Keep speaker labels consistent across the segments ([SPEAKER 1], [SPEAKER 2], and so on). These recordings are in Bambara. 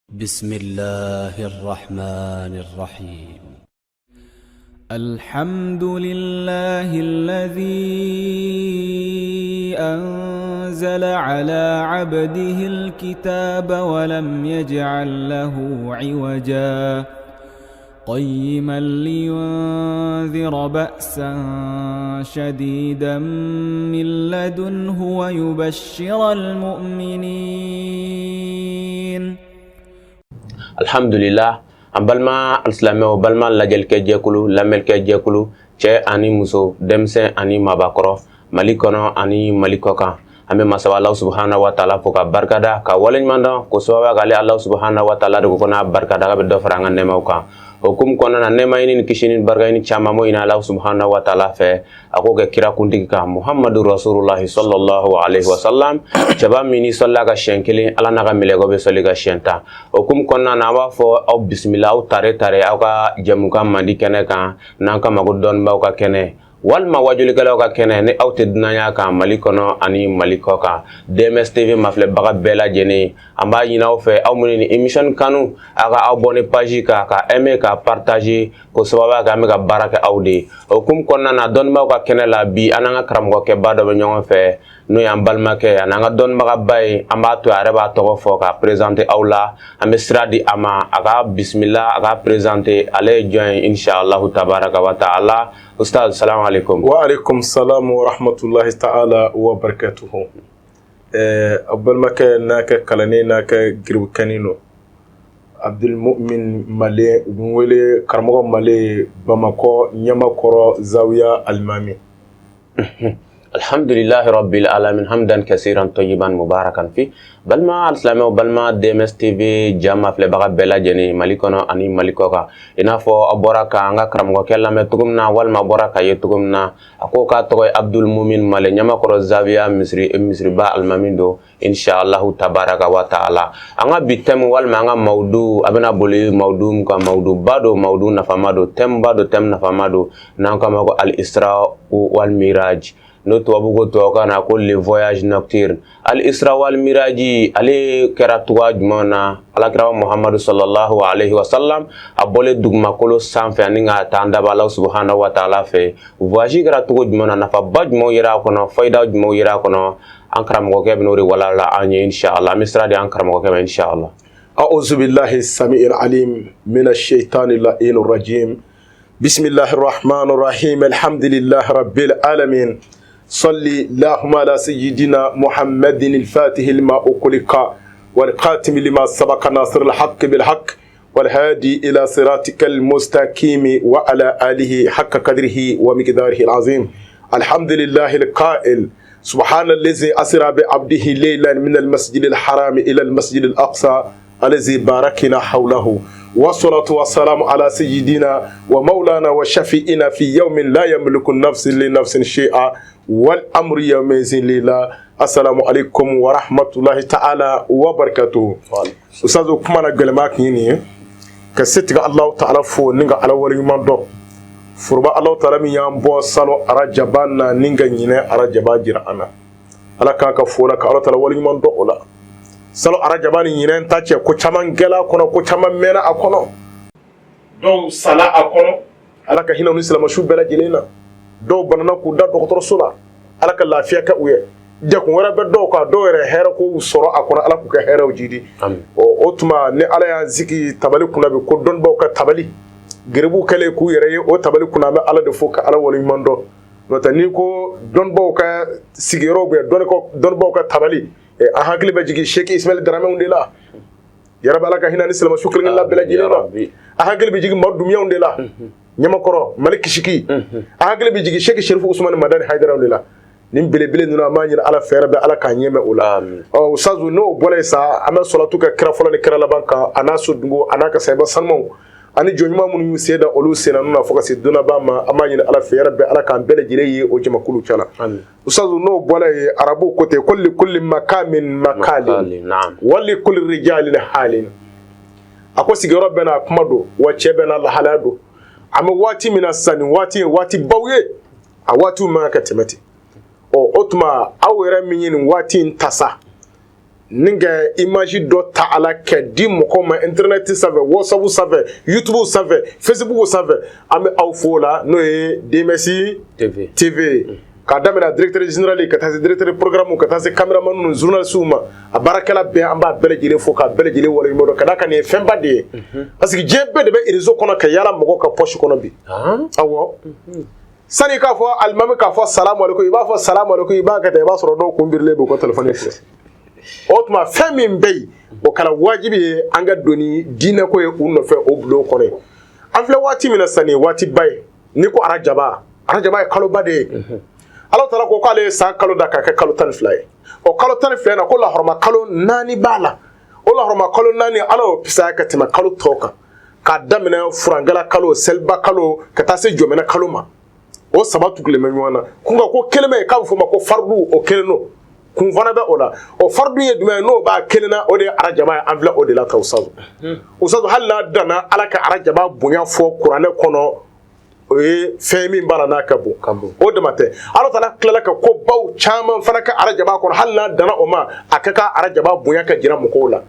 [SPEAKER 1] بسم الله الرحمن الرحيم. الحمد لله الذي أنزل على عبده الكتاب ولم يجعل له عوجا قيما لينذر بأسا شديدا من لدنه ويبشر المؤمنين.
[SPEAKER 2] Alhamdulillah, an balma alsilamɛw balma lajɛlikɛ jɛkulu lamɛnlikɛ jɛkulu cɛ ani muso denmisɛn ani mabakɔrɔ Mali kɔnɔ ani Mali kɔkan an bɛ masaba Allah subhanahu wa ta'ala fo ka barikada ka waleɲuman dɔn ko sababuya k'ale Allah subhanahu wa ta'ala de ko n'a barikada ka bɛ dɔ fara an ka nɛɛmaw kan hukumu kɔnɔna na nɛɛma ɲini ni kisi ni barika ɲini caman mo ɲini Allah subhanahu wa ta'ala fɛ a k'o kɛ kira kuntigi kan Muhammadu Rasulullah sallallahu alaihi wasallam cɛba min ni sɔlila ka siɲɛ kelen Allah n'a ka mɛlɛkɛw bɛ sɔli ka siɲɛ 10 hukumu kɔnɔna na an b'a fɔ aw bisimila aw tare aw ka jɛmukan mandi kɛnɛ kan n'an kama ko dɔnnibaaw ka kɛnɛ walima wajulikɛlaw ka kɛnɛ ni aw tɛ dunanya kan Mali kɔnɔ ani Mali kɔkan DMS TV mafilɛbaga bɛɛ lajɛlen an b'a ɲini aw fɛ aw minnu ni émission kanu aw ka aw abonné page kan ka aimer ka partager ko sababuya kɛ an bɛ ka baara kɛ aw de hukumu kɔnɔna na dɔnnibaaw ka kɛnɛ la bi an n'an ka karamɔgɔkɛba dɔ bɛ ɲɔgɔn fɛ n'o y'an balimakɛ ani an ka dɔnnibagaba ye an b'a to a yɛrɛ b'a tɔgɔ fɔ ka présenter aw la an bɛ sira di a ma a ka bisimila a ka présenter ale ye jɔn ye inshallah tabaraka wa ta'ala Ustaz, salam alaikum.
[SPEAKER 3] Wa alaikum salam wa rahmatullahi ta'ala wa barakatuhu. Abbalmakɛ n'a kɛ kalani n'a kɛ giribukɛni no Abdul Mu'min Male u bɛ wele karamɔgɔ Male Bamakɔ Ɲamakɔrɔ Zawiya Alimami.
[SPEAKER 2] Alhamdulillahi rabbil alamin hamdan kasiran tayyiban mubarakan fi balma alsilamɛw balma DMS TV jama filɛbaga bɛɛ lajɛlen Mali kɔnɔ ani Mali kɔkan i n'a fɔ aw bɔra ka an ka karamɔgɔkɛ lamɛn cogo min na walima bɔra ka ye cogo min na a ko k'a tɔgɔ ye Abdul Mumin Male Ɲamakɔrɔ Zawiya misiriba alimami don inshallahu tabaraka wa ta'ala an ka bi thème walima an ka mawudu a bɛna boli mawudu min kan mawuduba don mawudu nafama don thème ba don thème nafama don n'an k'a ma ko al-Isra wal Miraj no tubabu ko tubabukan na ko le voyage nocturne al-Isra wal Miraj ale kɛra cogoya jumɛn na alakira Muhammadu sallallahu alaihi wasallam a bɔlen dugumakolo sanfɛ ani ka taa an daba Allah subhanahu wa ta'ala fɛ voyage kɛra cogo jumɛn na nafaba jumɛn yera a kɔnɔ fayida jumɛn yera a kɔnɔ an karamɔgɔkɛ bɛ n'o de walala an ye inshallah an bɛ sira di an karamɔgɔkɛ ma inshallah.
[SPEAKER 3] A'udhu billahi sami'il alim minash shaitanir rajim bismillahir rahmanir rahim alhamdulillahi rabbil alamin صلي اللهم على سيدنا محمد الفاتح لما أغلق والخاتم لما سبق ناصر الحق بالحق والهادي إلى صراطك المستقيم وعلى آله حق قدره ومقداره العظيم الحمد لله القائل سبحان الذي أسرى بعبده ليلا من المسجد الحرام إلى المسجد الأقصى الذي باركنا حوله والصلاة والسلام على سيدنا ومولانا وشفيئنا في يوم لا يملك النفس لنفس شيئا والأمر يومئذ لله السلام عليكم ورحمة الله تعالى وبركاته. أستاذ كمان قلماك يني كستك الله تعالى فو نيجا على ولي مندو فربا الله تعالى من يامبو صلو أرجبانا نيجا يني أرجبا جرانا على كاكا فولا كالله تعالى ولي مندو ولا صلو أرجباني يني تاتي كو چمان غلا كونو كو چمان مينا أكونو دو صلاة أكونو على كهينا نسلم شو بلا جلينا dɔw banana k'u da dɔgɔtɔrɔso la ala ka lafiya kɛ u ye jakun wɛrɛ bɛ dɔw kan dɔw yɛrɛ hɛrɛ ko sɔrɔ a kɔnɔ ala k'u kɛ hɛrɛw jidi o tuma ni ala y'an sigi tabali kunna bi ko dɔnnibaaw ka tabali geribuw kɛlen k'u yɛrɛ ye o tabali kunna an bɛ ala de fo ka ala waleɲuman dɔn n'o tɛ ni ko dɔnnibaaw ka sigiyɔrɔw bɛ dɔnnibaaw ka tabali an hakili bɛ jigin Sheikh Ismail Daramɛw de la yarabi ala ka hinɛ ni silamɛsu kelen la bɛɛ lajɛlen na an hakili bɛ jigin Madu Dumiyaw de la Ɲamakɔrɔ Malik Kishiki a hakili bɛ jigin Sheikh Sherifu Usmani Madani Haidara de la nin belebele ninnu an b'a ɲini ala fɛrɛ bɛ ala k'a ɲɛmɛ o la Ustazu n'o bɔla yen sa an bɛ salatu kɛ kira fɔlɔ ni kira laban kan a n'a so dungo a n'a ka sahiba sanumaw ani jɔnɲuman minnu y'u sen da olu senna ninnu na fo ka se donaba ma an b'a ɲini ala fɛrɛ bɛ ala k'an bɛɛ lajɛlen ye o jamakulu cɛla Ustazu n'o bɔla yen arabuw ko ten ko li kulli makamin makalin wa li kulli rijalin halin a ko sigiyɔrɔ bɛɛ n'a kuma don wa cɛ bɛɛ n'a lahalaya don an bɛ waati min na sisan nin waati ye waati baw ye a waatiw man ka tɛmɛ ten o tuma aw yɛrɛ min ye nin waati in ta sa ninga image do ta ala ke di moko ma internet save WhatsApp save YouTube save Facebook save ame aw fola no e DMC TV ka damina directeur général ka tasi directeur programme ka tasi cameraman no journal suma a barakala be amba bele jile fo ka bele jile wala mo ka ka ne femba de parce que jebe de be réseau kono ka yala moko ka poche kono bi awo sani ka fo almami ka fo salamu alaikum iba fo salamu alaikum iba ka te ba soro do ko mbirle be ko telephone otuma femi mbey o kala wajibi anga doni dina ko e unno fe o bulo kono afle wati mina sani wati bay ni ko arajaba e kalo bade Allah tala ko kale sa kalo da ka kalo tan fly o kalo tan fly na ko la horma kalo nani bala o la horma kalo nani ala pisa ka tima kalo toka ka damina furangala kalo selba kalo ka tase jomena kalo ma o sabatu kule menwana kunga ko keleme ka fo ma ko fardu o keleno kun fana be ola o fardu ye dum no ba kelena o de arajaba anvla o de la tawsazu usazu halla dana ala ka arajaba bunya fo qur'ane kono e femi bara na kabu o de mate Allah taala kala ka ko baw chama fana ka arajaba kono halla dana o ma akaka arajaba bunya ka jira mu ko la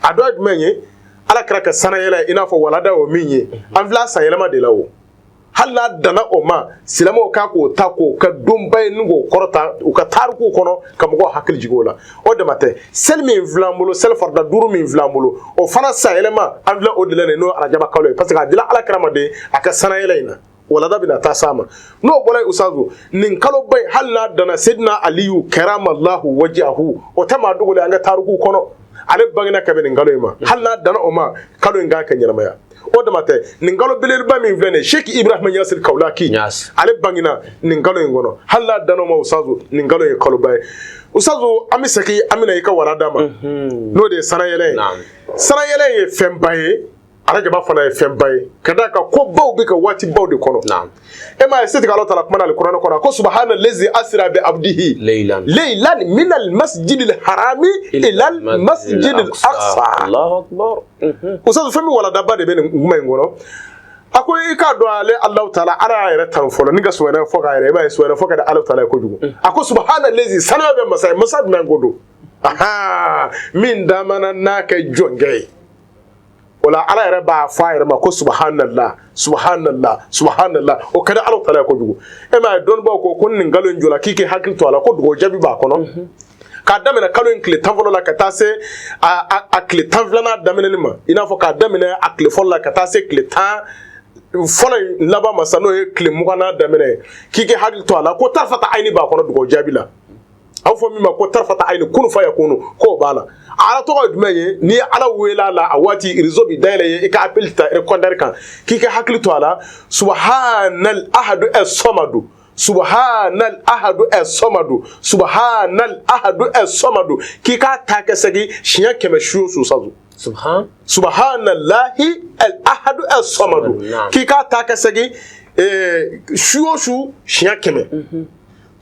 [SPEAKER 3] ado admenye ala kraka sana yela ina fo walada o minye anvla sa yela ma de lawo halla dana o ma silamo ka ko tako ka dombay nugo korota u ka tarku kono kam go hakil jigola o de mate selmi vlambulo sel farda duru min vlambulo o fana sa elema anvla o de lene no arajaba kalo parce que adila ala krama de aka sana yelaina wala da bina ta sama no bolay usazu nin kalo bay halla dana sidna aliyu karamallahu wajhahu o tama dugole anga tarku kono ale bagina kabin ngalo ma halla dana o ma kalo nga kan yarmaya o da mate ningalo belel ba min vlene Sheikh Ibrahim Yasir Kaulaki ale bangina ningalo ngono halla dano ma usazu ningalo e kalubay usazu amisaki amina yika warada ma no de sanayele ye fembaye arajaba fana ye fembaye kada ka ko baw bi ka wati baw de kono e ma siti Allah taala kuma na alquran kono ko subhanallazi asra bi abdihi laylan min almasjid alharami ila almasjid alaqsa Allahu akbar usazu fami wala dabba de ben ngumay ngono akoy ka do ale Allah taala ara yere tan folo ninga suwana foka yere ba suwana foka da Allah taala ko jugo ako subhanallazi sanabe masay masad nan godo aha min damana naka jongay wala ala yɛrɛ b'a fɔ a yɛrɛ ma ko subhanallah o ka di Ala taala kojugu e ma ye dɔnnibaw ko nin nkalon in jɔla k'i k'i hakili to a la ko dugawu jaabi b'a kɔnɔ k'a daminɛ kalo in tile 10 fɔlɔ la ka taa se a tile 10 filanan daminɛni ma i n'a fɔ k'a daminɛ a tile fɔlɔ la ka taa se tile 10 fɔlɔ in laban ma sa n'o ye tile 20nan daminɛ k'i k'i hakili to a la ko tarfata ayini b'a kɔnɔ dugawu jaabi la aw fɔ min ma ko tarfata ayini kunu fa yakunu k'o b'a la ala tɔgɔ jumɛn ye ni ala wela la a waati réseau bi dayɛlɛ ye i ka appel ta répondeur kan k'i ka hakili to a la subhanal ahadu as-samadu k'i ka ta kɛ segi siɲɛ 100 su sazu subhanallahi al-ahadu as-samadu k'i ka ta kɛ segi su siɲɛ 100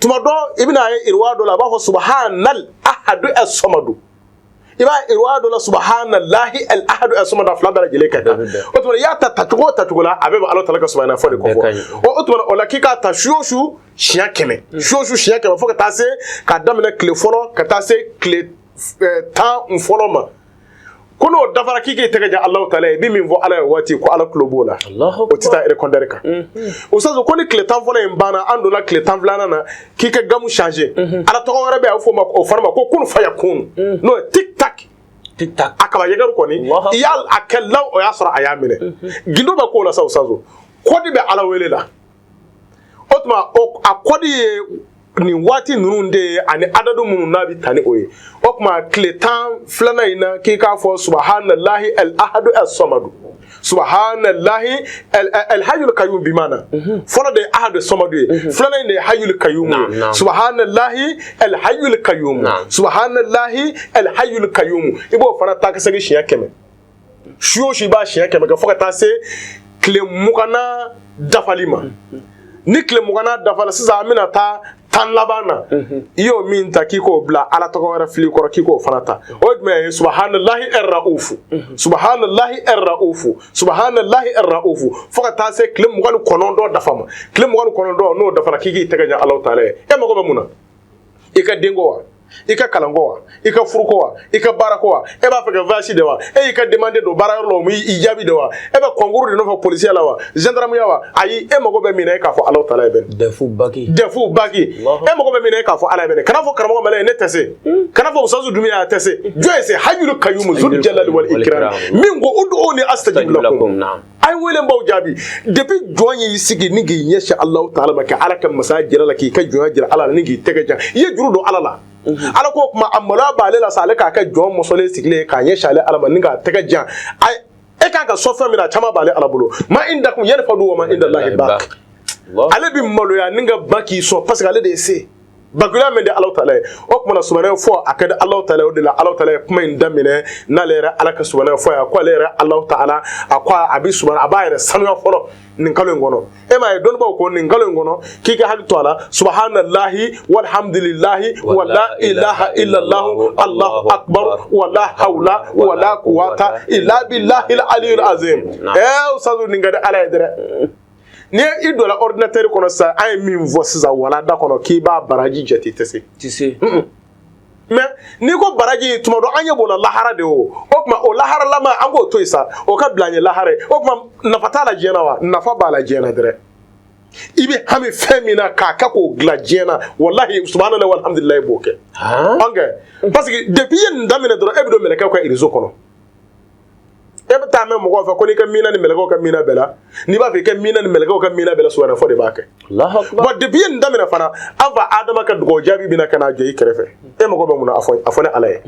[SPEAKER 3] tuma dɔ i bɛna ye irwa dɔ la a b'a fɔ subhanal ahadu as-samadu iba irwado la subhanallahi al-ahad as-samad fala dara jele kata o to ya ta tacogo la abe Allah taala ka subhanahu fa de ko o to o la kika ta shoshu shiya keme fo ka ta se ka damina clé folo ka ta se clé ta un folo ma kono dafara kike tege ja Allah taala bi min vo ala wati ko ala klobola o tita e rekondere ka o sazo ko ni clé tan folo en bana ando la clé tan flana na kike gamu changer ala to wore be afo ma o farma ko kun fa yakun no tik tak akaba yegaru ko ni yal akallaw o yasra ayamine gindo ba ko la sazo ko di be ala wele la otma o akodi ni wati nunde ani adadu mun nabi tani oye okma kletan flana ina ke ka fo subhanallahi al-ahadu as-samadu subhanallahi al-hayyul qayyum bimana fola de ahadu as-samadu flana ina hayyul qayyum subhanallahi al-hayyul qayyum subhanallahi al-hayyul qayyum ibo fana ta kasagi shiya keme shiyo shi ba shiya keme ga foka ta se kle mukana dafalima ni kle mukana dafala siza amina ta tan labana iyo min ta kiko bla ala to wara fili ko kiko fanata o me subhanallahi ar-rauf foka ta se klem gal konondo dafama klem gal konondo no dafara kiki tagaja Allah taala e mako be muna e ka dengo wa i ka kalanko wa i ka furuko wa i ka baarako wa e b'a fɛ ka vache de wa e y'i ka demande don baarayɔrɔ la o i jaabi de wa e bɛ concours de nɔfɛ policier la wa gendarmerie wa ayi e mago bɛ min na e k'a fɔ Alahu Taala ye bɛ
[SPEAKER 2] defu baki
[SPEAKER 3] e mago bɛ min na e k'a fɔ Ala ye bɛ kana fɔ karamɔgɔ Male ne tɛ se kana fɔ Ustazu Dunbiya tɛ se jɔn ye se Hayyul Qayyum Zul Jalali wal Ikram min ko ud'uni astajib lakum ay wele baw jaabi depuis jɔn y'i sigi ni k'i ɲɛsin Alahu Taala ma ka Ala ka masaya jira la k'i ka jɔnya jira Ala la ni k'i tɛgɛ jan i ye juru don Ala la Ala ko kuma a maloya b'ale la sa ale k'a kɛ jɔn mɔsɔlen sigilen k'a ɲɛsin ale Ala ma ni k'a tɛgɛ jan e k'a ka sɔn fɛn min na caman b'ale Ala bolo ma indakum yanfadu wa ma indallahi baq ale bi maloya ni ka ban k'i sɔn parce que ale de ye se bakuya min di Alahu Taala ye o kuma na subhanahu fɔ a ka di Alahu Taala o de la Alahu Taala ye kuma in daminɛ n'ale yɛrɛ Ala ka subhanahu fɔ a ko ale yɛrɛ Alahu Taala a ko a bi subhanahu a b'a yɛrɛ sanuya fɔlɔ nin kalo in kɔnɔ e m'a ye dɔnnibaaw ko nin kalo in kɔnɔ k'i ka hakili to a la subhanallahi walhamdulillahi wala ilaha illallah Allahu akbar wala hawla wala quwwata illa billahil aliyyil azim Ustazu nin ka di Ala ye dɛrɛ ni i dola ordinateur kɔnɔ sa an ye min fɔ sisan walanda kɔnɔ k'i b'a baraji jate tɛ se mais ni ko baraji tuma dɔ an ye b'o la lahara de o kuma o lahara lama an b'o to yen sa o ka bila an ye lahara ye o kuma nafa t'a la diɲɛ na wa nafa b'a la diɲɛ na dɛrɛ i bɛ hami fɛn min na k'a kɛ k'o dilan diɲɛ na wallahi subhanallahi walhamdulillahi b'o kɛ parce que depuis i ye nin daminɛ dɔrɔn e bɛ don mɛlɛkɛw ka réseau kɔnɔ e bɛ taa mɛn mɔgɔw fɛ ko n'i ka miina ni mɛlɛkɛw ka miina bɛɛ la n'i b'a fɛ i ka miina ni mɛlɛkɛw ka miina bɛɛ la subhana fɔ de b'a kɛ bon depuis ye nin daminɛ fana an fa Adama ka dugawu jaabi bɛna ka n'a jɔ i kɛrɛfɛ e mago bɛ mun na a fɔ ne Ala ye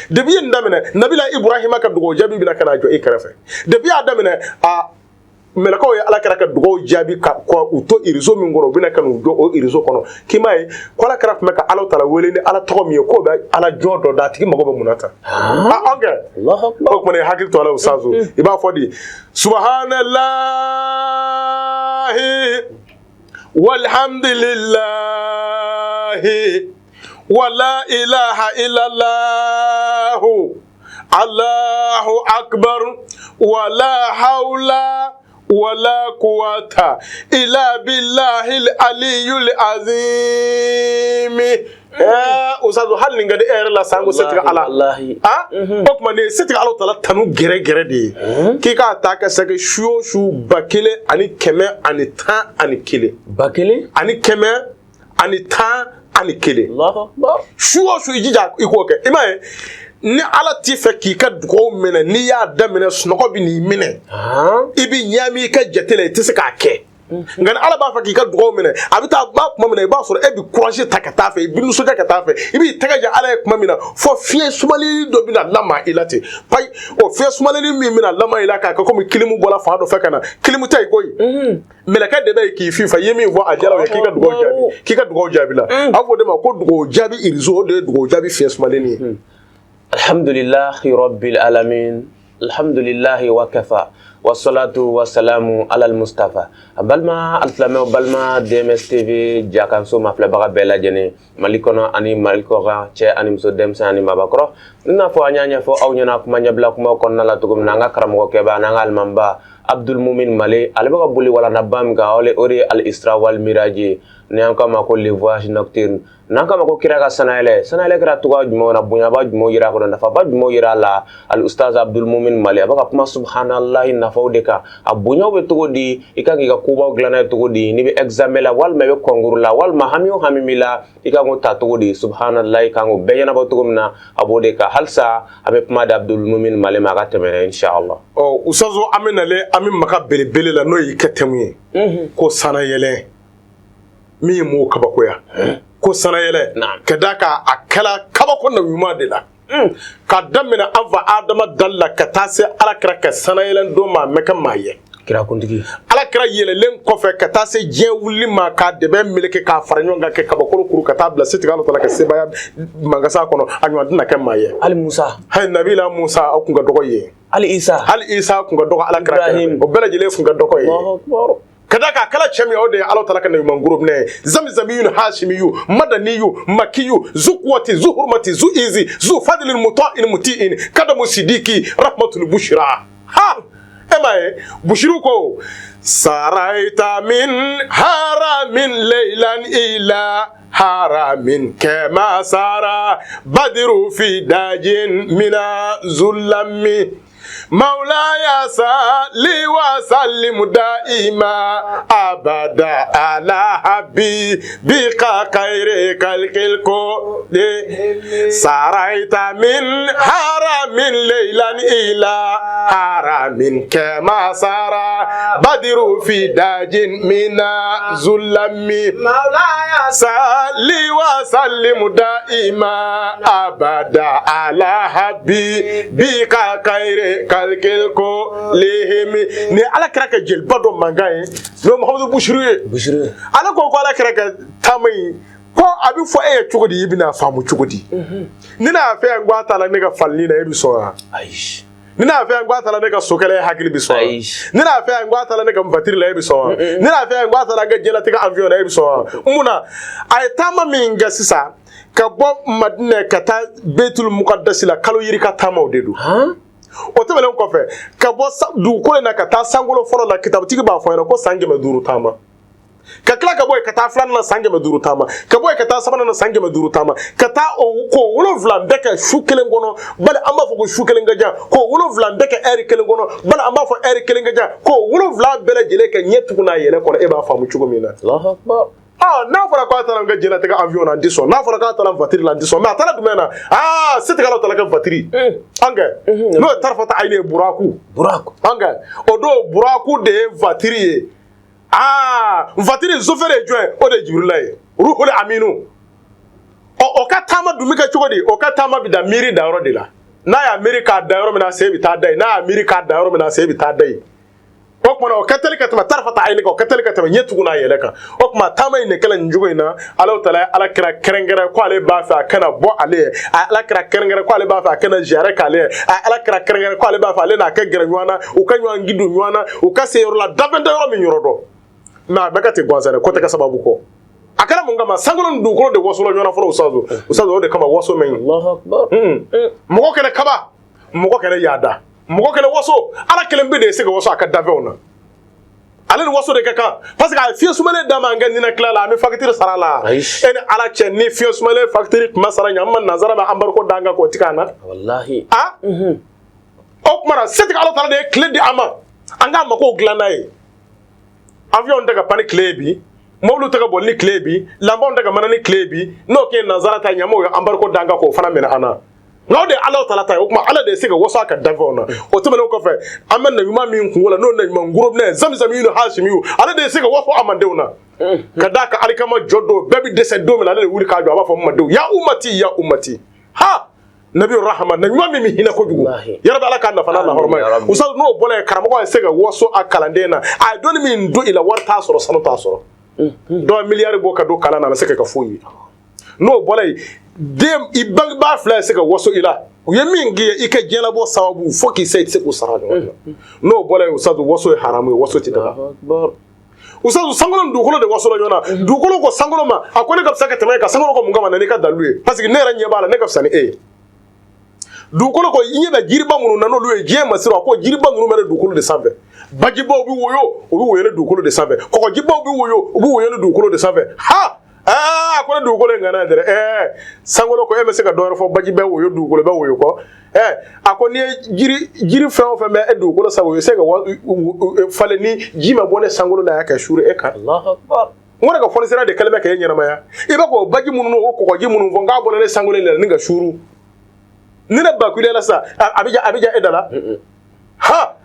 [SPEAKER 3] depuis ye nin daminɛ Nabila Ibrahima ka dugawu jaabi bɛna ka n'a jɔ i kɛrɛfɛ depuis y'a daminɛ mɛlɛkɛw ye Ala kɛra ka dugawu jaabi ka u to réseau min kɔrɔ u bɛna ka n'u jɔ o réseau kɔnɔ k'i m'a ye ko Ala kɛra tun bɛ ka Alahu Taala wele ni Ala tɔgɔ min ye k'o bɛ Ala jɔn dɔ da a tigi mago bɛ mun na tan o kuma ne hakili to a la Ustazu i b'a fɔ di subhanallahi walhamdulillahi wala ilaha illallah Allahu akbar wala hawla wala quwwata illa billahil aliyyil azim Ustazu hal ninga de la sango setika Ala o kuma ne setika Alahu Taala tanu gɛrɛ gɛrɛ de ye k'i k'a ta ka sɛgɛ su o su 1011 ani 111 su o su i jija i k'o kɛ i m'a ye ni Ala t'i fɛ k'i ka dugawu minɛ n'i y'a daminɛ sunɔgɔ bɛ n'i minɛ i bɛ ɲami i ka jate la i tɛ se k'a kɛ nka ni Ala b'a fɛ k'i ka dugawu minɛ a bɛ taa ba kuma min na i b'a sɔrɔ e bɛ courage ta ka taa fɛ i bɛ nisɔndiya ka taa fɛ i b'i tɛgɛ jan Ala ye kuma min na fɔ fiɲɛ sumalen dɔ bɛna lama i la ten payi o fiɲɛ sumalen min bɛna lama i la k'a kɛ komi kilimu bɔra fan dɔ fɛ ka na kilimu tɛ yen koyi mɛlɛkɛ de bɛ yen k'i fifa i ye min fɔ a diyara o ye k'i ka dugawu jaabi la a b'o de ma ko dugawu jaabi réseau o de ye dugawu jaabi fiɲɛ sumalen ye
[SPEAKER 2] alhamdulillahi rabbil alamin alhamdulillahi wa kafa wassalatu wassalamu ala al-mustafa balma alflamé balma DMS TV jakanso ma flabaga bela jene malikono ani malikora che ani muso demsa ani mabakro nina fo anyanya fo aw nyana kuma nyabla kuma kon nala tugum nanga karamo ke ba nanga almamba Abdul Mumin Male albaga buli wala nabam ga ole ori al isra wal miraji ne anka ma ko les voyages nocturnes nanka ma ko kiraga sanale kira tuga jumo na bunya ba jumo yira ko nafa ba jumo yira la al ustaz Abdul Mumin Male abaga kuma subhanallahi nafawdeka abunya be tugo di ikangi ga kuba glana tugo di ni be examen la wal me be konguru la wal ma hamiyo hamimila ikango ta tugo di subhanallahi kango beyana ba tugo na abodeka halsa abe kuma da Abdul Mumin Male ma ga temere inshallah
[SPEAKER 3] o usazo aminale amin maka belebele la no yi ketemu ko sana yele mi mo kabakoya ko sana yele kadaka akala kabako na yuma de la ka damina ava adama dalla ka tase ala kra ka sana yele do ma meka maye
[SPEAKER 2] kira kuntigi
[SPEAKER 3] ala kra yele len ko fe ka tase je wuli ma ka de be meleke ka faranyo nga ke kabako kuru ka tabla sitika no ka sebaya mangasa kono anyo dina ka maye ali Musa hay nabila Musa akunga dogoye ali Isa kunga dogo ala kra o bela jele funga dogoye kadaka kala chemi ode Allah talaka na yuman group ne zamzamiyun hashimiyu madaniyu makiyu zukwati zuhurmati zuizi zu fadlil muta'in muti'in kada musidiki rahmatul bushra ha e tamaye bushiru ko saraita min haramin laylan ila haramin kama sara badru fi dajin mina zulami مولاي صلي وسلم دائما ابدا على حبيبك خير خلق الكل سريت من حرم ليلا الى حرم كما سرى بدر في داج من ظلم مولاي صلي وسلم دائما ابدا على حبيبك خير kalkel ko lehemi ni ala kraka jel bado mangaye no Muhammadu Bushru ala ko ala kraka tamai ko abi fo e chugodi yibina famu chugodi nina fe ngwa tala ne ga falli na ebi so aish nina fe ngwa tala ne ga sokale hakili bi so nina fe ngwa tala ne ga mfatiri la ebi so nina fe ngwa tala ga jela tika avion na ebi so muna ay tama minga sisa ka bo madina kata Baitul Muqaddas la kalo yiri ka tama odedu o tebele ko fe ka bo du ko na ka ta sangolo folo la kitabu tigi ba fo na ko sange ma duru tama ka kala ka boy ka ta flan na sange ma duru tama ka boy ka ta sabana na sange ma duru tama ka ta o ko wolo vlan de ka shukelen gono bale amba fo ko shukelen gaja ko wolo vlan de ka eri kelen gono bale amba fo eri kelen gaja ko wolo vlan bele jele ka nyetu na yele ko e ba famu chugo mina Allahu akbar na fara ko atala nga jela tega avion na diso na fara ko atala vatiri la diso ma atala dumena sita kala atala ka vatiri anga no tarfata ayne buraku anga odo buraku de vatiri vatiri zofere join o de jibrilay ruhul aminu o ka tama dumika chogodi o ka tama bi da miri da ro de la na ya america da ro mena sebi ta dai na america da ro mena sebi ta dai okuma o katolika tama tarfata aynika o katolika tama nyetuguna yeleka okuma tama ine kala njugoina ala tala ala kira kerengere ko ale ba fa kana bo ale ala kira kerengere ko ale ba fa kana jare kale ala kira kerengere ko ale ba fa ale na ka gere nywana o ka nywan gidu nywana o ka se yorla davenda yoro mi nyorodo na bakati gwanzare ko te ka sababu ko akala munga ma sangolon du ko de wosolo nywana folo usazo de kama woso men Allahu akbar mo ko kene kaba mo ko kene yada mo kele woso ala kele mbede se woso aka davona ale woso de kaka parce que fi sumale dama ngani na klala mi facture sarala en ala che ni fi sumale facture masara nyamma nazara ba ambar ko danga ko tikana wallahi ok mara setika ala tala de clé di ama anga mako glanayi avion daga pani clé bi mawlu taga bolni clé bi lambon daga manani clé bi no ke nazara ta nyamo ambar ko danga ko fana mena ana ngawde Allah taala tay okuma ala de siga woso aka davona o tumene ko fe amen na yuma min ku wala non na yuma ngurob ne zamzam yinu hashim yu ala de siga woso amandewna kadaka alikama joddo bebi de se domi ala de wuri ka jo aba fo madew ya ummati ha nabi rahman na yuma mi hina ko jugu ya rabbi ala kan na fana Allah hormay usal no bole karamo ko siga woso akalandena ay doni min do ila warta soro sanota soro do milliard bo ka do kala na seka ka fuyi no bole dem ibang ba fla se ka woso ila yemingi ike jela bo sababu foki say se ko sarajo no bole usadu woso haramu woso ti daga usadu sangolo du kolo de woso nyona du kolo ko sangolo ma akone ka saka temay ka sangolo ko mungama ne ka dalue parce que ne ran nyebala ne ka sani du kolo ko yinyeba jiriba munu nano luwe je masiro ko jiriba munu mere du kolo de sanve bajibo obi woyo le du kolo de sanve ko jibo obi woyo le du kolo de sanve ha ko du ko le ngana dere sangolo ko emese ka doro fo baji be woyo du ko le be woyo ko akoni jiri feo fe me du ko le sawo se ka fale ni jima bone sangolo da ya ka shure e ka Allahu akbar ngora ka fone sera de kalme ka yenyana maya iba ko baji munu no ko ji munu vonga bone le sangolo le ninga shuru nina ba ku le la sa abija edala ha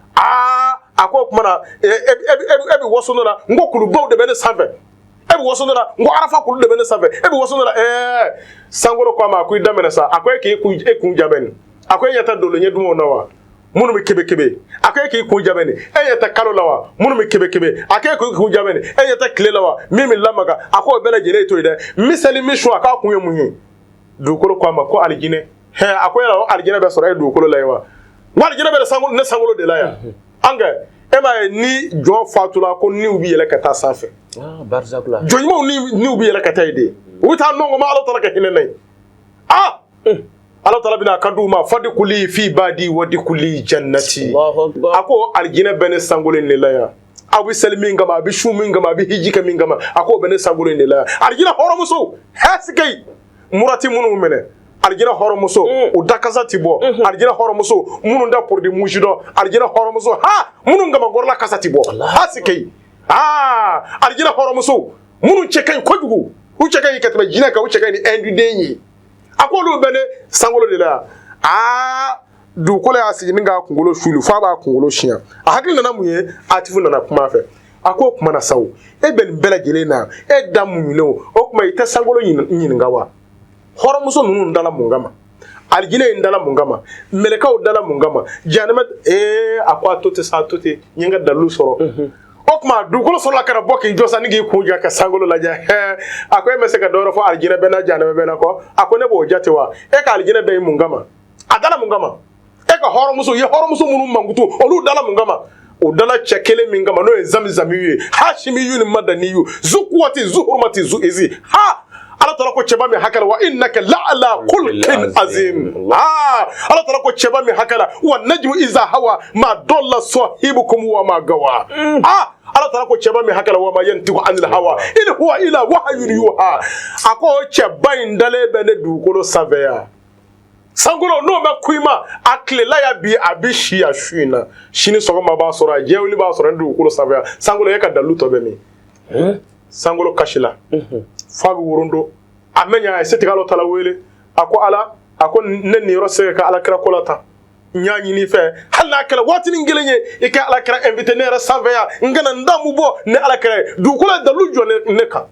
[SPEAKER 3] akọ kuma na ebi woso no na ngokulu bo de be ne save ebi woso no na ngo arafa kulu de be ne save ebi woso no na sangolo kwa ma ku damene sa akoy ke ku ekun jameni akoy yata dolo nye dumo na wa munu mi kebe akoy ke ku jameni yata kalo lawa munu mi kebe akoy ku jameni yata kile lawa mimi lamaga akoy bele jele to ide misali mishu aka ku yemunyi dukolo kwa ma ko aljine akoy la aljine be soro dukolo laiwa wal jine be sangolo de la ya anga ema ni jo fatula ko ni ubi yele kata safe barzakula jo mo ni ubi yele kata ide wuta no ma alo taraka hinenai Allah taala bina kadu ma fadkhuli fi badi wadkhuli jannati
[SPEAKER 2] Allahu akbar
[SPEAKER 3] ako aljina bene sangolo ne la ya abi salmin gama abi shumin gama abi hijika min gama ako bene sangolo ne la aljina horomuso hasikay murati munu mene aljina horomuso o dakasa tibo aljina horomuso munu da pour di mujido aljina horomuso ha munu gama gorla kasati bo hasikay aljina horomuso munu chekay kojugu u chekay katba jina ka u chekay ni endu denyi akolu bene sangolo de la du kole asigi ninga kungolo shulu fa ba kungolo shiya a hakil nana muye atifu nana kuma fe ako kuma na sawu e ben bela jele na e damu nyino o kuma ita sangolo nyininga wa horo muso nunu ndala mungama aljine ndala mungama meleka ndala mungama janama akwa tote sa tote nyinga dalu soro o kuma du kolo soro la kara boki josa nigi kunja ka sangolo la ja akoy meseka doro fo aljine bena janama bena ko akone bo jatewa e ka aljine be mungama adala mungama e ka horo muso munu mangutu olu dala mungama o dala chekele mingama no zamzamiye hashimiyu ni madaniyu zukwati zuhurmati zuizi ha Allah tala ko cheba mi hakala wa innaka la'ala khulqin azim Allah tala ko cheba mi hakala wa najmu iza hawa ma dalla sahibukum wa ma gawa Allah tala ko cheba mi hakala wa ma yantiqu anil hawa in huwa ila wahyun yuha ako cheba indale bene du ko lo saveya sangolo no ma kuima aklela ya bi abishi ya shuina shini sogoma ba sora jewli ba sora ndu ko lo saveya sangolo yaka daluto be mi sangolo kashila fabi wurundo amenya setigalo tala wele ako ala ako nenni rose ka ala kira kolata nyanyi ni fe halla kala watini ngelenye e ka ala kira invité ne rasaveya ngana ndamu bo ne ala kira du kula dalu jone neka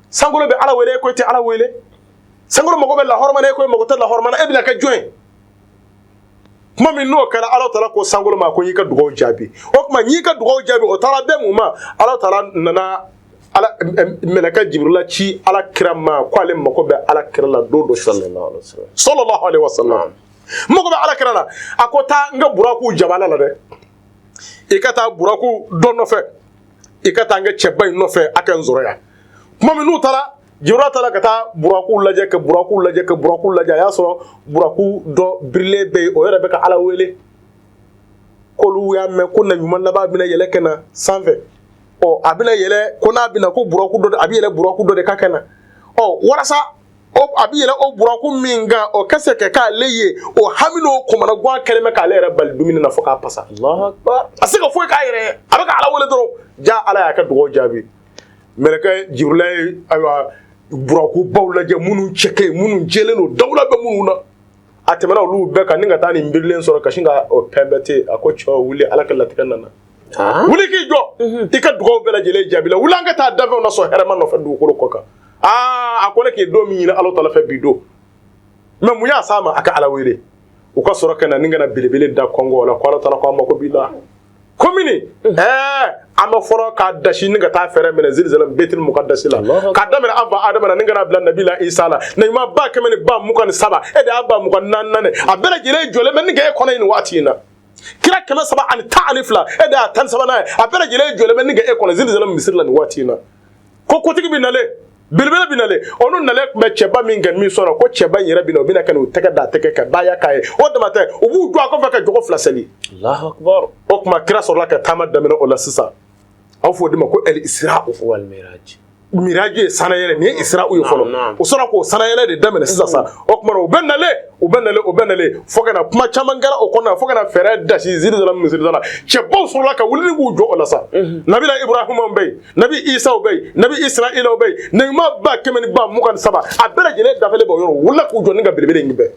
[SPEAKER 3] sangolo be ala wele ko te ala wele sangolo mo be la hormane ko mo ta la hormane e bila ka join kuma min no kala ala tala ko sangolo ma ko yika dugo jabi o kuma yika dugo jabi o tala be mu ma ala tala nana ala melaka jibrila ci ala kirama ko ale mako be ala kirala do sallallahu alaihi wasallam mako be ala kirala akota nga buraku jabala la de ikata buraku do no fe ikata nga chebay no fe akan zoroya kuma minu tala jibrila tala kata buraku laje ya so buraku do brile be o yere be ka ala wele kolu ya me ko na nyuma na ba bina yele kana sanve o abina yele ko na bina ko buraku do abi yele buraku do de kakena o warasa o abi yele o buraku minga o kaseke ka leye o hamino ko mana gwa keleme ka lere bal dumina na foka pasa Allahu akbar asika fo ka yere abaka ala wala doro ja ala ya ka dugo jabi melaka jibril aywa buraku bawla je munu cheke munu jeleno dawla be munu na atemana lu be ka ninga tani mbirlen soro kashinga o pembete akocho wuli ala kala tikanana wuli ki jo tika dugo bela jele jabila wulanga ta dave na so herema no fa du ko koka akole ke do mi ni Allah taala fa bido me munya sama aka ala wele u ka soro kana ninga na bilebele da kongo wala ko Allah taala ko amako bila komini ama foro ka dashi ninga ta fere mena zilzalam betul muqaddas la ka damena aba adama na ninga na blan nabila isa la na ma ba kamene ba mukan saba e da aba mukan nanane abela jele jole men ninga e kona ni watina kira kama saba an ta'alif la e da tan saba na abela jele jole men ninga e kona zilzalam misir la ni watina ko tigi binale bilbila binale onu nale me cheba minga mi soro ko cheba yira bino bina kan utaka da teke ka baya kai o da mate o bu do ko faka jogo flaseli Allahu akbar o kuma kira soro la ka tamad da mena o la sisa aw fo dima ko el isra'u wal miraj sanayele ni isra'u yo folo o soro ko sanayele de damena sisa sa o kuma o benale fo kana kuma chamangara o kona fo kana fere da shi zilzalam misrdala cheba soro la ka wulini bu jo o la sa nabila ibrahim mbay nabi isa mbay nabi isra'ila mbay ne ma ba kemeni ba mukan saba abela jene dafele bo yoro wula ku jo ninga belebele ngibe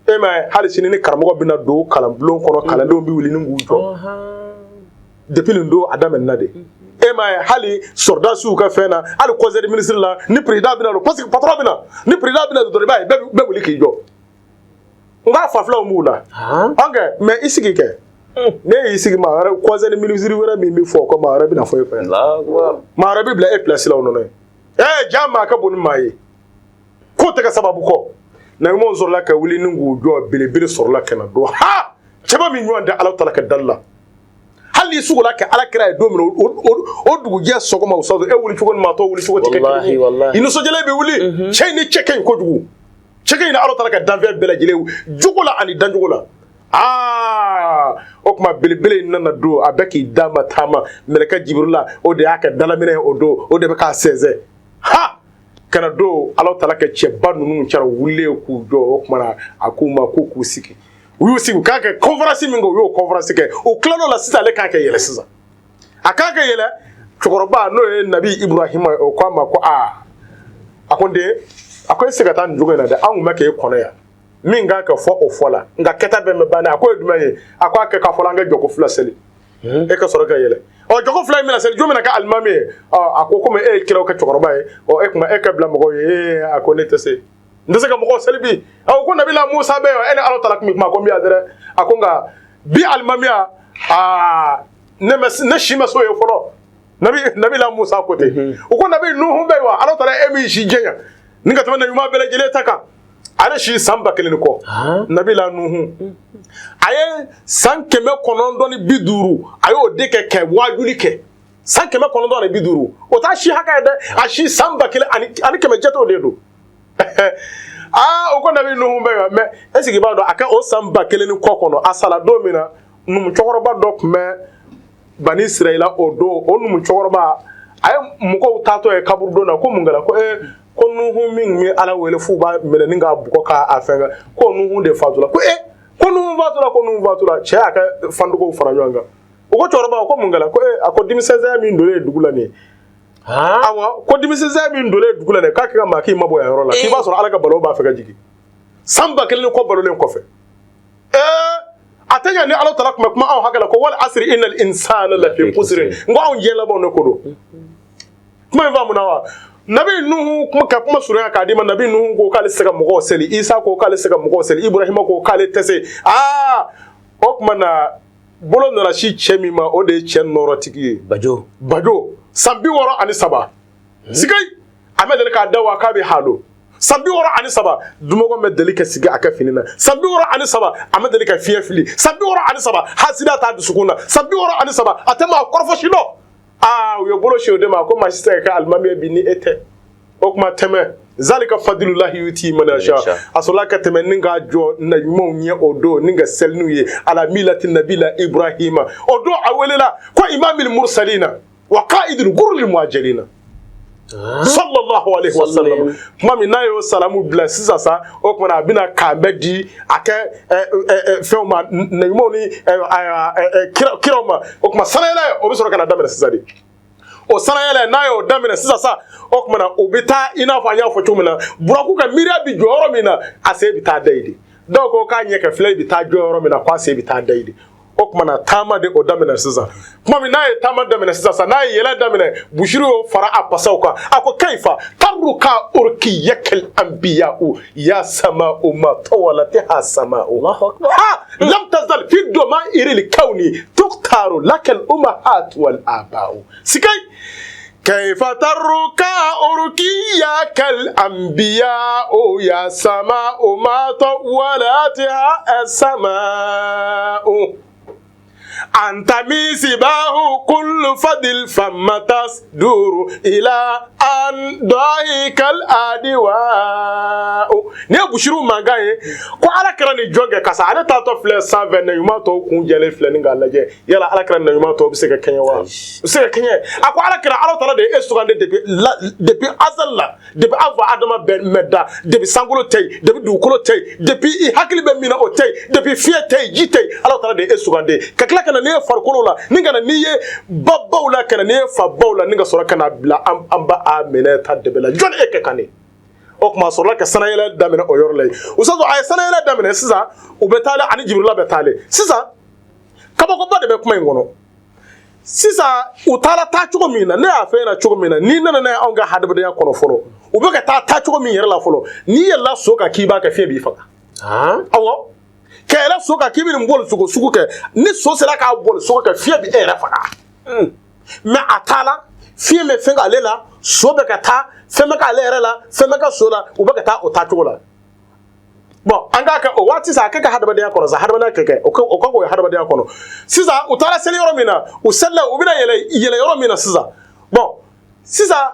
[SPEAKER 3] e ma halisini ni karamo bina do kalam blon kono kala do bi wulini ngu jo depuis le ndo adam nade e ma hali sorda su ka fena hali conseil de ministre la ni président bina lo parce que patron bina ni président bina do ba be wuli ki jo nga fa fla mula anga me isigi ke ne isigi ma ara conseil de ministre wera mi fo ko ma ara bina fo ko ma ara bi bla e place la wono jama ka bonu maye ko te ka sababu ko na mo zorla ka wuli ningu jo bele sorla kana do ha chaba mi nyuanda Allah taala ka dalla hali sugula ka ala kira do min o dugu je sogoma usado e wuli chugo ma to wuli chugo tike wallahi ino so jele be wuli chey ni cheken ko dugu cɛkɛ in Ala Taala ka danfɛn bɛɛ lajɛlen jogo la ani danjogo la o kuma belebele in nana don a bɛ k'i da ma taama mɛlɛkɛ Jibrila o de y'a kɛ dalaminɛ o don o de bɛ k'a sɛnsɛn kana don Ala Taala ka cɛba ninnu cara wulilen k'u jɔ o kuma a k'u ma k'u sigi u y'u sigi u k'a kɛ conférence min kɛ u y'o conférence kɛ o tilal'o la sisan ale k'a kɛ yɛlɛ sisan a k'a kɛ yɛlɛ cɛkɔrɔba n'o ye Nabi Ibrahima o ko a ma ko a ko n den a ko e se ka taa nin jogo in na dɛ an kun bɛ k'e kɔnɔ yan min kan ka fɔ o fɔ la nka kɛta bɛɛ bɛ banni a ko ye jumɛn ye a ko a kɛ k'a fɔ an ka jɔko fila seli e ka sɔrɔ ka yɛlɛ jɔko fila in bɛna seli jɔn bɛna kɛ alimami ye a ko komi e ye kɛlɛw kɛ cɛkɔrɔba ye e kuma e ka bila mɔgɔw ye a ko ne tɛ se n tɛ se ka mɔgɔw seli bi ko Nabila Musa bɛ yan e ni Ala Taala kun bɛ kuma ko n bɛ yan dɛrɛ a ko nka bi alimamiya ne si ma so ye fɔlɔ Nabila Musa ko ten u ko Nabi Nuhu bɛ yen wa Ala Taala e min si jɛnya ni ka tɛmɛ na ɲuman bɛɛ lajɛlen ta kan ale si san 1000 kɔ Nabila Nuhu a ye san 950 a y'o de kɛ wajuli kɛ san 950 o t'a si hakɛ ye dɛ a si san 1000 ani 100 jɛtɛw de don o ko Nabi Nuhu bɛ yen mais est ce que i b'a dɔn a kɛ o san 1000 kɔ kɔnɔ a sala don min na numu cɛkɔrɔba dɔ tun bɛ Bani Israila o don o numu cɛkɔrɔba a ye mɔgɔw taatɔ ye kaburu don na ko mun kɛra ko Nuhu min ye Ala wele f'u b'a minɛ ni k'a bugɔ k'a fɛngɛ ko Nuhu de fatula ko Nuhu fatula cɛ y'a kɛ fantogow fara ɲɔgɔn kan o ko cɛkɔrɔba ko mun kɛra a ko denmisɛnniya min donnen dugu la nin ye awɔ ko denmisɛnniya min donnen dugu la nin ye k'a kɛ ka maa k'i mabɔ yan yɔrɔ la k'i b'a sɔrɔ Ala ka balo b'a fɛ ka jigin san 1000 kɔ balolen kɔfɛ a tɛ ɲɛ ni Ala Taala tun bɛ kuma anw hakɛ la ko wal asri innal insana lafi khusr n ko anw diɲɛlabanw ne ko don kuma in faamu na wa Nabi Nuhu ka kuma surunya k'a di ma Nabi Nuhu ko k'ale se ka mɔgɔw seli Isa ko k'ale se ka mɔgɔw seli Ibrahima ko k'ale tɛ se o kuma na bolo nana si cɛ min ma o de ye cɛ nɔrɔtigi ye Bajo san 63 sigai a ma deli k'a da wa k'a bɛ halo san 63 dumɔgɔ bɛ deli ka sigi a ka fini na san 63 a ma deli ka fiɲɛ fili san 63 hasida t'a dusukun na san 63 a tɛ maa kɔrɔfɔsi dɔn u ye bolo si o de ma ko maa si tɛ ka kɛ alimami ye bi ni e tɛ o kuma tɛmɛ zalika fadilullahi yuti man yasha a sɔrɔla ka tɛmɛ ni ka jɔ na ɲumanw ɲɛ o don ni ka seli n'u ye ala milati nabila Ibrahima o don a welela ko imamil mursalina wa qa'idul ghurril muhajirina sallallahu alaihi wasallam kuma min n'a y'o salamu bila sisan sa o kuma a bɛna k'a bɛ di a kɛ fɛnw ma na ɲumanw ni kiraw ma o kuma sanayɛlɛ o bɛ sɔrɔ ka na daminɛ sisan de o sanayɛlɛ n'a y'o daminɛ sisan sa o kuma na o bɛ taa i n'a fɔ an y'a fɔ cogo min na buraku ka miiriya bi jɔ yɔrɔ min na a se bɛ taa da yi de dɔw ko k'a ɲɛ kɛ filɛ bɛ taa jɔ yɔrɔ min na k'a se bɛ taa da yi de o kuma na taama de o daminɛ sisan kuma min n'a ye taama daminɛ sisan sa n'a ye yɛlɛ daminɛ busiri y'o fara a pasaw kan a ko kaifa tarruka urkiyakal anbiya'u ya sama'u ma tawalatiha sama'u lam tazal fi doma'iril kauni tuqtaru lakal ummahat wal aba'u sikai كيف ترك أركياك الأنبياء يا سماء ما طولتها السماء أنت مصباح كل فضل فما تصدر إلى أن ضاحك الأدواء ne bushiru manga ye ko ala kira ni joge kasa ale ta to fle 120 na yuma to kun jele fle ni ngalaje yala ala kira na yuma to bi se ka kenya wa se ka kenya ako ala kira ala tala de esugande depuis azalla depuis ava adama ben medda depuis sangulo tay depuis dukolo tay depuis I hakili be mina o tay depuis fie tay jitay ala tala de esugande ka kila kana ne farkolo la ni kana ni ye babbaw la kana ne fa bawla ni ga sora kana bila amba amene ta de bela jon e ke kane o kuma sɔrɔla ka sanayɛlɛ daminɛ o yɔrɔ la yen ustaz a ye sanayɛlɛ daminɛ sisan u bɛ taale ani Jibrila bɛ taale sisan kabakoba de bɛ kuma in kɔnɔ sisan u taala taa cogo min na ne y'a fɛ ɲɛna cogo min na n'i nana n'a ye anw ka hadamadenya kɔnɔ fɔlɔ u bɛ ka taa cogo min yɛrɛ la fɔlɔ n'i yɛlɛla so kan k'i b'a kɛ fiɲɛ b'i faga awɔ ka yɛlɛ so kan k'i bɛ nin boli sogo sugu kɛ ni so sera k'a boli sogo kɛ fiɲɛ bɛ e yɛrɛ faga mais a taala fiɲɛ bɛ fɛn k'ale la so bɛ ka taa fɛn bɛ k'ale yɛrɛ la fɛn bɛ ka so la u bɛ ka taa o taacogo la bon an k'a kɛ o waati sa a kɛ ka hadamadenya kɔnɔ sa hadamadenya kɛ o ka k'o ye hadamadenya kɔnɔ sisan u taara seli yɔrɔ min na u selila u bɛna yɛlɛ yɔrɔ min na sisan bon sisan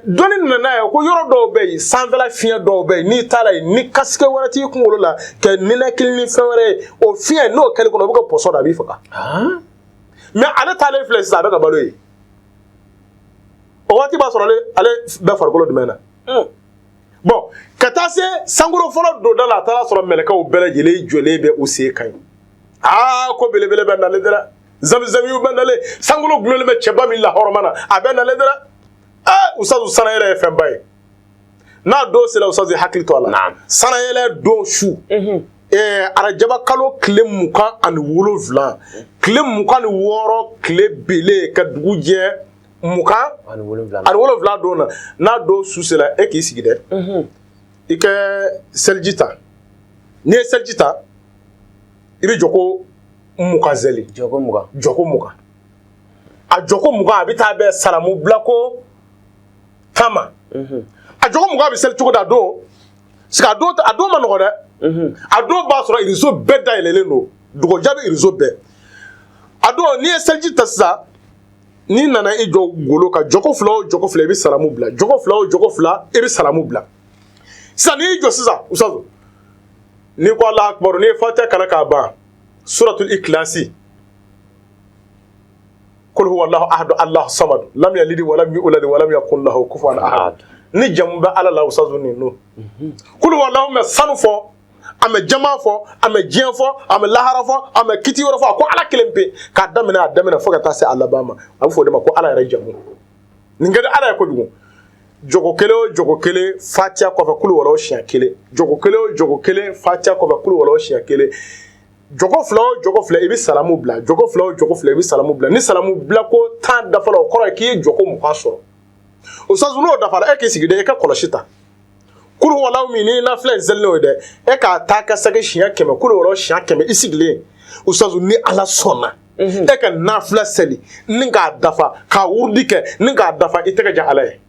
[SPEAKER 3] dɔnni nana ye ko yɔrɔ dɔw bɛ yen sanfɛla fiɲɛ dɔw bɛ yen n'i taara yen ni kasike wɛrɛ t'i kunkolo la ka ninakili ni fɛn wɛrɛ ye o fiɲɛ n'o kɛli kɔnɔ o bɛ ka pɔsɔn da a b'i faga mais ale taalen filɛ sisan a bɛ ka balo ye o waati b'a sɔrɔ ale bɛ farikolo jumɛn na bon ka taa se sankolo fɔlɔ donda la a taara sɔrɔ mɛlɛkɛw bɛɛ lajɛlen jɔlen bɛ u sen kan ko belebele bɛ nalen dɛ zamizamiw bɛ nalen sankolo gulolen bɛ cɛba min lahɔrɔma na a bɛ nalen dɛ usazu sanayɛlɛ ye fɛnba ye n'a don sera usazu hakili to a la sanayɛlɛ don su arajaba kalo tile 27 tile 26 tile bele ka dugu jɛ 27 don na n'a don su sera e k'i sigi dɛ i kɛ seliji ta n'i ye seliji ta i bɛ jɔ ko mugan zɛli jɔko mugan a jɔko mugan a bɛ taa bɛn salamu bilako kama a jɔko mugan bɛ seli cogo da don sika a don ma nɔgɔ dɛ a don b'a sɔrɔ iriso bɛɛ dayɛlɛlen don dugɔja bɛ iriso bɛɛ a don n'i ye seliji ta sisan n'i nana i jɔ golo kan jɔko fila o jɔko fila i bɛ salamu bila jɔko fila o jɔko fila i bɛ salamu bila sisan n'i jɔ sisan usazu n'i ko Alahu akibaru n'i ye fatiha kalan k'a ban suratul ikilasi kul huwa Allahu ahad Allahu samad lam yalid wa lam yulad wa lam yakul lahu kufuwan ahad ni jamu bɛ Ala la usazu ni no kul huwa Allahu mɛ sanu fɔ a mɛ jama fɔ a mɛ diɲɛ fɔ a mɛ lahara fɔ a mɛ kiti wɛrɛ fɔ a ko Ala kelen pe k'a daminɛ fo ka taa se a laban ma a bɛ fɔ o de ma ko Ala yɛrɛ jamu nin ka di Ala ye kojugu jogo kelen o jogo kelen fatiha kɔfɛ kulu wala o siɲɛ kelen jogo kelen o jogo kelen fatiha kɔfɛ kulu wala o siɲɛ kelen jogo fila o jogo fila i bɛ salamu bila jogo fila o jogo fila i bɛ salamu bila ni salamu bila ko 10 dafala o kɔrɔ ye k'i ye joko 20 sɔrɔ o sazu n'o dafala e k'i sigi dɛ i ka kɔlɔsi ta kulu wala min ni nafila in zɛlilen o dɛ e k'a ta ka sɛgɛ siɲɛ 100 kulu wala siɲɛ 100 i sigilen o sazu ni Ala sɔnna e ka nafila seli ni k'a dafa k'a wurudi kɛ ni k'a dafa i tɛgɛ jan Ala ye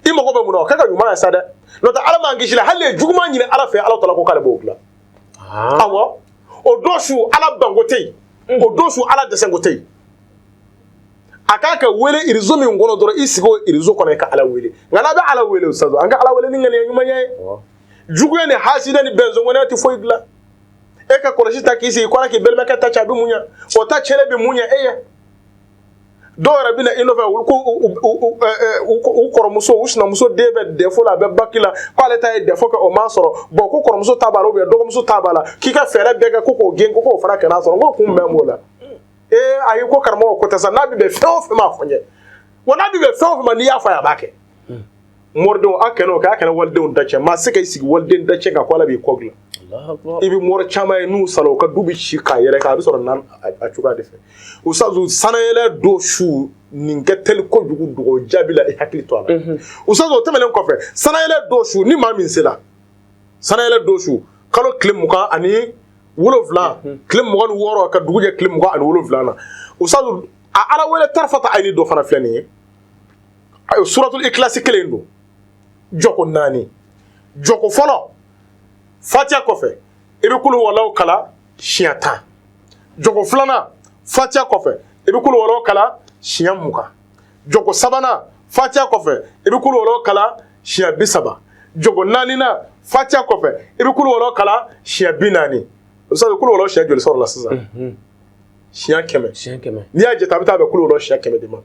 [SPEAKER 3] i mago bɛ mun na o kɛ ka ɲuman ye sa dɛ n'o tɛ Ala m'an kisi la hali juguman ɲini Ala fɛ Ala tala ko k'ale b'o dilan awɔ o don su Ala banko tɛ yen o don su Ala dɛsɛnko tɛ yen a k'a kɛ wele irizo min kɔnɔ dɔrɔn i sigi o irizo kɔnɔ i ka Ala wele nka n'a bɛ Ala wele o sazo an ka Ala wele ni ŋaniya ɲumanya ye juguya ni hasida ni bɛnzɔngɔnɛ tɛ foyi dilan e ka kɔlɔsi ta k'i sigi kɔrɔ k'i balimakɛ ta cɛ a bɛ mun ɲɛ o ta cɛlɛ bɛ mun ɲɛ e ye dɔw yɛrɛ bɛ na i nɔfɛ u kɔrɔmuso u sinamuso den bɛ dɛfo la a bɛ baki la k'ale ta ye dɛfo kɛ o m'a sɔrɔ bon ko kɔrɔmuso ta b'a la ou bien dɔgɔmuso ta b'a la k'i ka fɛɛrɛ bɛɛ kɛ ko k'o gɛn ko k'o fana kɛ n'a sɔrɔ n ko kun bɛn b'o la ayi ko karamɔgɔ ko tɛ sa n'a bɛ bɛn fɛn o fɛn m'a fɔ n ye wa n'a bɛ bɛn fɛn o fɛn ma n'i y'a fɔ a b'a kɛ mɔridenw a kɛnɛ o kɛ a kana walidenw da cɛ maa se ka i sigi waliden da cɛ kan ko Ala b'i kɔ dilan i bɛ mɔri caman ye n'u sala u ka du bɛ ci k'a yɛrɛ kan a bɛ sɔrɔ nan a cogoya de fɛ o sazu sanayɛlɛ don su nin kɛ teli kojugu dogo jaabi la i hakili to a la o sazu o tɛmɛnen kɔfɛ sanayɛlɛ don su ni maa min sera sanayɛlɛ don su kalo tile 27 tile 26 ka dugu jɛ tile 27 na o sazu a Ala wele tarifata ayini dɔ fana filɛ nin ye suratul ikilasi kelen don jɔko 4 jɔko fɔlɔ fatiha kɔfɛ i bɛ kulu walaw kala siɲɛ 10 jɔko filanan fatiha kɔfɛ i bɛ kulu walaw kala siɲɛ 20 jɔko sabanan fatiha kɔfɛ i bɛ kulu walaw kala siɲɛ 30 jɔko naaninan fatiha kɔfɛ i bɛ kulu walaw kala siɲɛ 40 o sabu kulu walaw siɲɛ joli sɔrɔ la sisan siɲɛ 100 n'i y'a jate a bɛ taa bɛn kulu walaw siɲɛ 100 de ma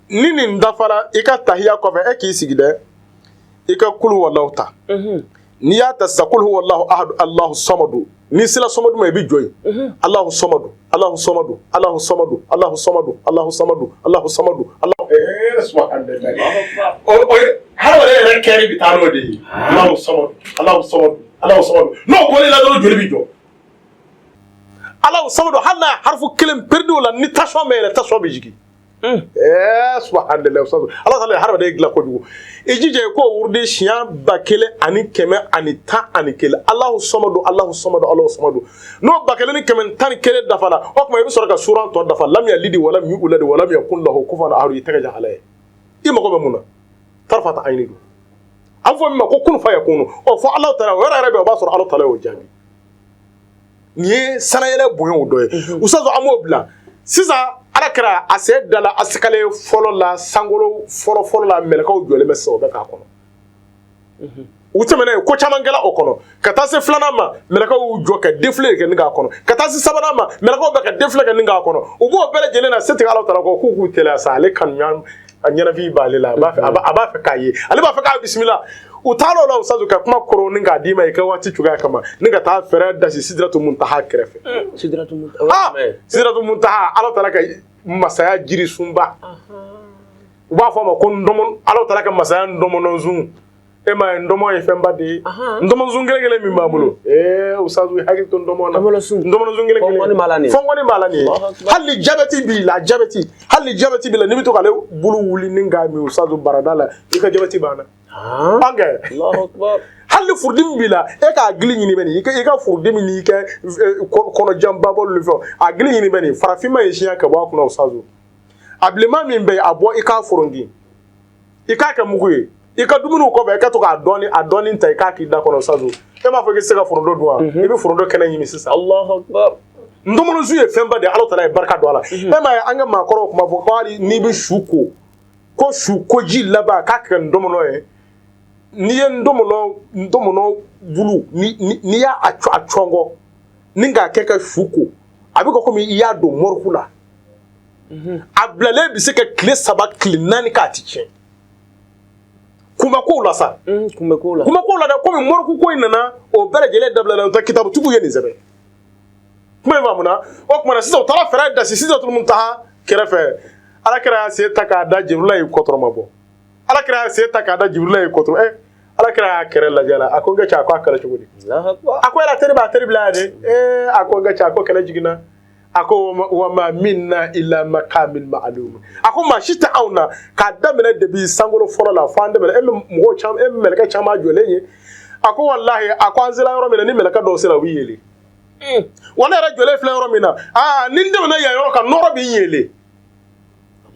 [SPEAKER 3] ni nin dafara i ka tahiya kɔfɛ e k'i sigi dɛ i ka kulu walaw ta n'i y'a ta sisan kul huwa Allahu ahad Allahu samadu n'i sera samadu ma i bɛ jɔ yen Allahu samadu Allahu samadu Allahu samadu Allahu samadu Allahu samadu Allahu samadu subhanallah o ye hadamaden yɛrɛ kɛri bɛ taa n'o de ye Allahu samadu Allahu samadu Allahu samadu n'o bɔr'i la dɔrɔn joli bɛ jɔ Allahu samadu hali n'a harifu kelen perdu o la ni tasuma bɛ yɛlɛ tasuma bɛ jigin subhanallah Ala ta'ala hadamaden dilan kojugu i jija i k'o wurudi siɲɛ 1111 Allahu samadu Allahu samadu Allahu samadu n'o 1111 dafala o tuma i bɛ sɔrɔ ka sura tɔ dafa lam yalid wa lam yulad wa lam yakul lahu kufuwan ahad i tɛgɛ jan Ala ye i mago bɛ mun na tarfata ayini don a bɛ fɔ min ma ko kun fayakunu fɔ Ala ta'ala o yɛrɛ bɛ o b'a sɔrɔ Ala ta'ala y'o jaabi nin ye sanayɛlɛ bonya o dɔ ye usazu an b'o bila sisan alakira ase dala askale folo la sangolo folo la melakaw jole me so be ka kono utemene ko chamangela okono kata se flana ma melakaw joka defle ke nga kono kata se sabana ma melakaw be ka defle ke nga kono ubo bele jele na seti ala tara ko ku tele sa ale kan nyam anyana fi balela ba aba fa kaye ale ba fa ka bismillah utalo la usazu ka kuma koro ninga dima ka wati chuga kama ninga ta fere da sidratu muntaha krefe sidratu muntaha ala tara ka masaya jiri sumba uba fa ma kon domon ala tara ka masaya ndomono zun e ma ndomo e femba de ndomo zungele mi mamulo usazu hagi to ndomo na ndomo zungele fongoni malani hali jabati bi la jabati bi la nimito kale bulu wuli ninga mi usazu baradala ika jabati bana anga Allahu akbar hali furdim bi la e ka agli nyini beni ika furdim ni ke kono jamba bol le fo agli nyini beni farafima yeshiya ka ba kuna usazu ablema mi mbe abo ika furundi ika ka muguye ika dumunu ko be ka to ka adoni ntai ka ki da kono sazu e ma fo ke se ka furundo do e be furundo kenan yimi sisa Allahu akbar ndomunu zuye femba de Allah taala barka do ala e ma anga ma koro kuma fo kwali ni be shuko ji laba ka kan ndomuno e ni ndomuno bulu ni ya achongo ninga keka shuko abiko komi iya do morkula ablale bi se ka kle sabak klinani ka tichen kuma ko la sa kuma ko la da ko mi morku ko inana o bere jele dabla la kitabu tubu yeni zabe kuma mamuna o kuma na sisa tara fere da sisa tul muntaha kerefe ala kira se takada jibrila yi kotro mabo ala kira se takada jibrila yi kotro ala kira kere la jala akonga cha ko akala chugudi akwai la terba terbla de akonga cha ko kala jigina ako wa ma minna illa maqamin ma'lum ako ma shita auna ka damene de bi sangolo foro la fande bele mo cham melka chama jolenye ako wallahi ako anzila yoro mena ni melka do sira wiyele wala ra jole fla yoro mena ninde na ya yoro ka noro bi yele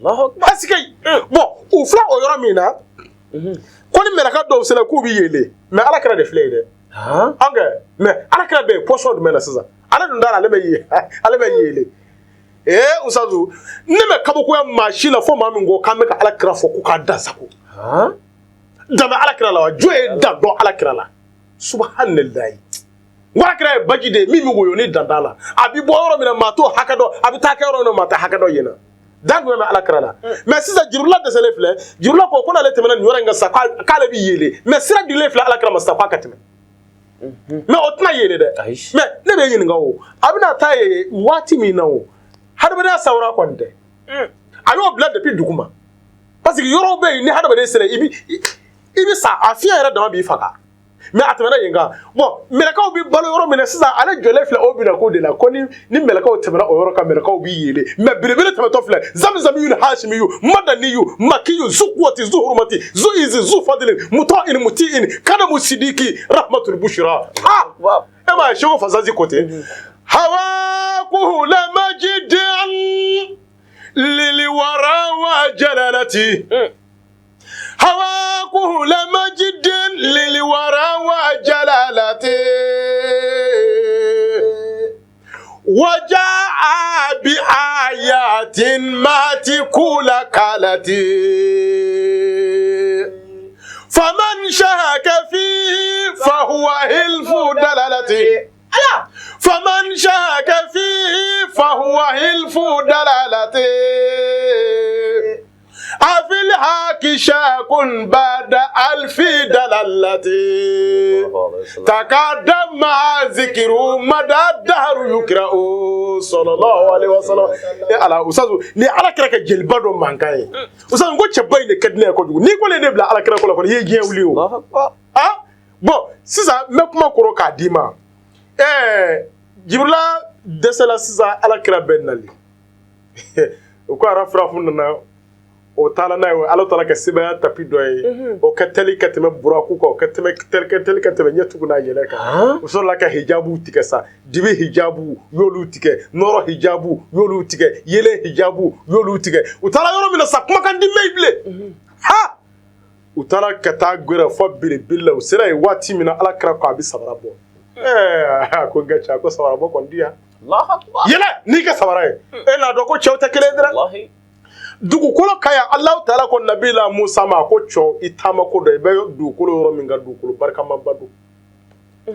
[SPEAKER 3] Allahu akbar asikay bon ou fla o yoro mena ko ni melka do sira ku bi yele mais ala kra de fle de anga mais ala kra be poso de mena sasa ala ndara ale be yele usazu nime kaboko ya machine fo ma mingo ka meka ala kra fo ku ka dasako dama ala kra la joye da do ala kra la subhanallahi wa kra bajide mi go yoni dandala abi bo yoro mina mato hakado abi ta ka yoro no mata hakado yena dango me ala kra la mais sisa jirula de selefle jirula ko na le temena nyora nga sa ka le bi yele mais sira di lefle ala kra masta pa katime mais otna yele de mais ne be yin ngawo abina taye wati mi nawo hada bada sawra kwande ayo blood de pidukuma parce que yoro be ni hada bada sele ibi sa afia era da bi faka mais atmana yinga bon melakaw bi balo yoro mena sisa ala jole fle obina ko de la koni ni melakaw temana o yoro ka melakaw bi yele mais birebele temato fle zamzam yun hashimi yu madani yu makiyu zuqwati zuhurmati zuizi zufadil muta'in mutiin kana musidiki rahmatul bushra ema shogo fazazi kote hawa kuhula majidan lili wara wa jalalati hawa kuhula majidan lili wara wa jalalati وجاء بآيات مات كل كالتي فمن شهك فيه فهو هلف دلالتي فمن شهك فيه فهو هلف دلالتي أفي الحق شاك بعد ألف دلالتي تقدم مع ذكر مدى الدهر يقرأ صلى الله عليه وسلم على أستاذ ني على كرك جلبادو مانكاي أستاذ نقول شبابي نكدنا كودو ني كل نبلا على كرك كل كل يجي وليو bon sisa mekuma koro ka dima jibrila desela sisa ala kira benali ko ara frafun na o tala na ala tala ka sibaya tapi doy o kateli kateme buraku ko kateme kateli kateme nyetu na yele ka so la ka hijabu tike sa dibi hijabu yolu tike noro hijabu yolu tike yele hijabu yolu tike o tala yoro mina sa kuma kan di meble ha utala kata gwera fo billa usira wati mina ala kra ko abi sabarabo ko gacha ko sabarabo ko ndia
[SPEAKER 2] Allahu akbar
[SPEAKER 3] yɛlɛ n'i ka sabara ye e n'a dɔn ko cɛw tɛ kelen dɛ
[SPEAKER 2] wallahi
[SPEAKER 3] dugukolo ka ɲi Alahu taala ko nabila Musa ma ko cɛw i taama ko dɔ i bɛ dugukolo yɔrɔ min ka dugukolo barikama ba don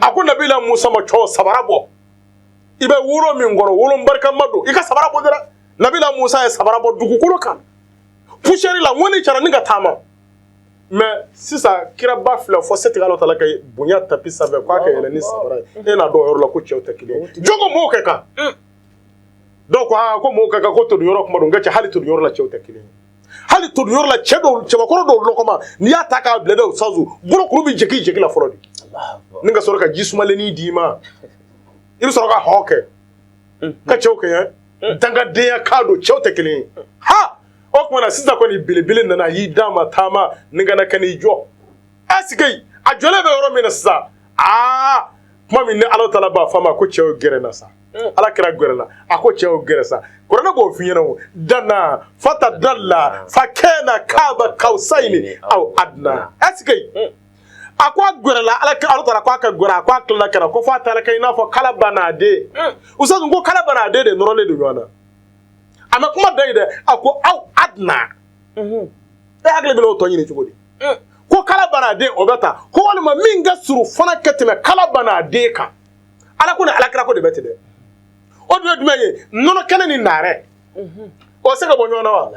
[SPEAKER 3] a ko nabila Musa ma cɛw sabara bɔ i bɛ woro min kɔnɔ wolo barikama don i ka sabara bɔ dɛ nabila Musa ye sabara bɔ dugukolo kan poussière la ŋɔni cara ni ka taama mais sisan kiraba filɛ fɔ se tigɛ Alahu taala ka bonya tapi sanfɛ k'a ka yɛlɛ ni sabara ye e n'a dɔn yɔrɔ la ko cɛw tɛ kelen ye jogo m'o kɛ kan donc ko m'o kɛ kan ko todun yɔrɔ kuma don nka cɛ hali todun yɔrɔ la cɛw tɛ kelen ye hali todun yɔrɔ la cɛ dɔw cɛbakɔrɔ dɔw lɔgɔma n'i y'a ta k'a bila o sanzu bolokuru bɛ jeki la fɔlɔ de ni ka sɔrɔ ka ji sumalenni d'i ma i bɛ sɔrɔ ka hɔ kɛ ka cɛw kɛ dangadenya k'a don cɛw tɛ kelen ye ha o tuma na sisan kɔni belebele nana a y'i d'a ma taama ni ka na ka n'i jɔ est-ce que a jɔlen bɛ yɔrɔ min na sisan kuma min ni Alahu taala b'a fɔ a ma ko cɛw gɛrɛ na sa Ala kira gɛrɛ la a ko cɛw gɛrɛ sa kuranɛ b'o f'i ɲɛna o danna fatadalla fakana kaba kausayni aw adna est-ce que a ko a gɛrɛ la Ala taala ko a ka gɛrɛ a ko a tilala ka na ko f'a taara kɛ i n'a fɔ kala banna den usazu ko kala banna den de nɔrɔlen don ɲɔgɔn na a ma kuma da ye dɛ a ko aw adna e hakili bɛ n'o tɔ ɲini cogo di ko kala banna den o bɛ ta ko walima min ka surun fana ka tɛmɛ kala banna den kan Ala ko ni Alakira ko de bɛ ten dɛ o dun ye jumɛn ye nɔnɔ kɛnɛ ni naarɛ o se ka bɔ ɲɔgɔn na wa